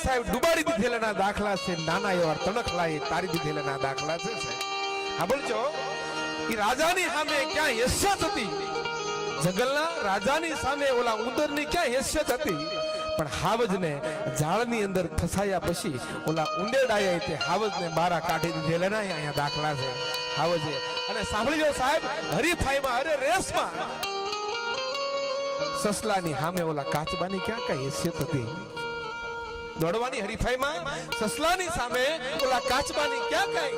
સાહેબ ડુબાડી દીધેલાના દાખલા છે, નાના એવા તણખલાએ તારી દીધેલાના દાખલા છે સાહેબ. હા બોલજો, એ રાજાની સામે ક્યાં હેસિયત હતી? જંગલના રાજાની સામે ઓલા ઉંદરની ક્યાં હેસિયત હતી? પણ હાવજને ઝાડની અંદર ફસાયા પછી ઓલા ઉંદેડાએ તે હાવજને બારા કાઢી દીધેલાના અહીંયા દાખલા છે હાવજે. અને સાંભળજો સાહેબ, હરીફાઈમાં અરે રેસમાં સસલાની સામે ઓલા કાચબાની ક્યાં કઈ હેસિયત હતી? દોડવાની હરીફાઈમાં સસલાની સામે ઓલા કાચબાની ક્યાં કઈ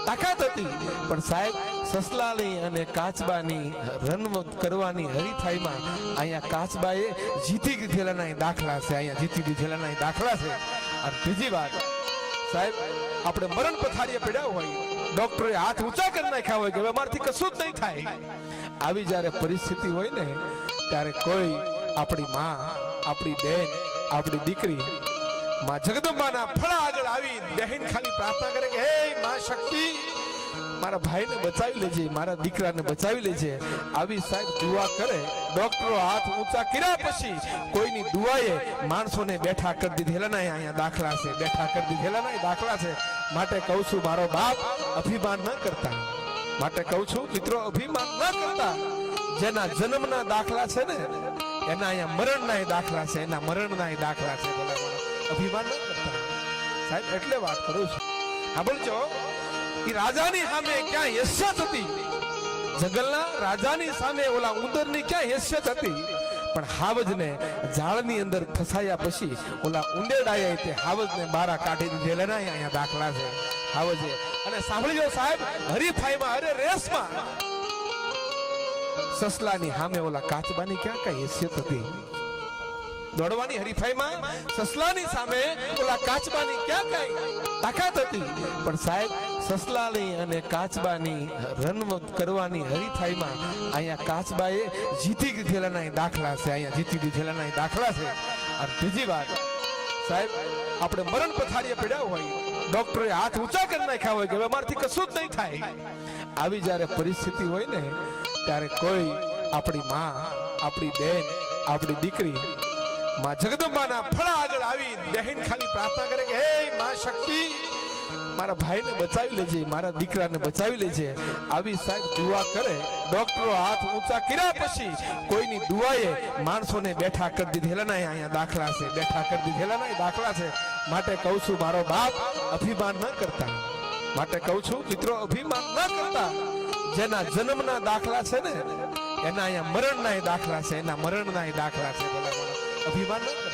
તાકાત હતી? પણ સાહેબ સસલાની અને કાચબાની રન કરવાની હરીફાઈમાં અહીંયા કાચબાએ જીતી દીધેલાના દાખલા છે, અહીંયા જીતી દીધેલાના દાખલા છે. અને બીજી વાત સાહેબ, આપણે મરણ પથારીએ પડ્યા હોય, ડોક્ટરે હાથ ઊંચા કરી નાખ્યા હોય કે હવે અમારથી કશું જ નહીં થાય, આવી જ્યારે પરિસ્થિતિ હોય ને ત્યારે કોઈ આપણી માં, આપણી બેન, આપણી દીકરી માં જગદંબાના ફળા આગળ આવી બહેન ખાલી પ્રાર્થના કરે કે હે માં શક્તિ, મારા ભાઈને બચાવી લેજે, મારા દીકરાને બચાવી લેજે. આવી સાહેબ દુઆ કરે, ડોક્ટરો હાથ ઊંચા કર્યા પછી કોઈની દુઆએ માણસોને બેઠા કરી દીધેલાના અહીંયા દાખલા છે, બેઠા કરી દીધેલાના દાખલા છે. માટે કહું છું મારો બાપ, અભિમાન ન કરતા. માટે કહું છું મિત્રો, અભિમાન ન કરતા. જેના જન્મના દાખલા છે ને એના અહીંયા મરણના દાખલા છે, એના મરણના દાખલા છે. અભિમાન ન કરતા સાહેબ, એટલે વાત કરું છું. હા બોલજો, એ રાજાની સામે ક્યાં હેસિયત હતી? જંગલના રાજાની સામે ઓલા ઉંદરની ક્યાં હેસિયત હતી? પણ હાવજને ઝાડની અંદર ફસાયા પછી ઓલા ઉંદેડાએ તે હાવજને બારા કાઢી દીધેલાના અહીંયા દાખલા છે હાવજે. અને સાંભળજો સાહેબ, હરીફાઈમાં અરે રેસમાં સસલાની સામે ઓલા કાચબાની ક્યાં કઈ હેસિયત હતી? દોડવાની હરીફાઈમાં સસલાની સામે ઓલા કાચબાની ક્યાં કઈ તાકાત હતી? પણ સાહેબ સસલાની અને કાચબાની રન કરવાની હરીફાઈમાં અહીંયા કાચબાએ જીતી દીધેલાના દાખલા છે, અહીંયા જીતી દીધેલાના દાખલા છે. અને બીજી વાત સાહેબ, આપણે મરણ પથારીએ પડ્યા હોય, ડોક્ટરે હાથ ઊંચા કરી નાખ્યા હોય કે હવે અમારથી કશું જ નહીં થાય, આવી જ્યારે પરિસ્થિતિ હોય ને ત્યારે કોઈ આપણી માં, આપણી બેન, આપણી દીકરી માં જગદંબાના ફળા આગળ આવી બહેન ખાલી પ્રાર્થના કરે કે હે માં શક્તિ, મારા ભાઈને બચાવી લેજે, મારા દીકરાને બચાવી લેજે. આવી સાહેબ દુઆ કરે, ડોક્ટરો હાથ ઊંચા કર્યા પછી કોઈની દુઆએ માણસોને બેઠા કરી દીધેલાના અહીંયા દાખલા છે, બેઠા કરી દીધેલાના દાખલા છે. માટે કહું છું મારો બાપ, અભિમાન ન કરતા. માટે કહું છું મિત્રો, અભિમાન ન કરતા. જેના જન્મના દાખલા છે ને એના અહીંયા મરણના દાખલા છે, એના મરણના દાખલા છે. અભિમાન ન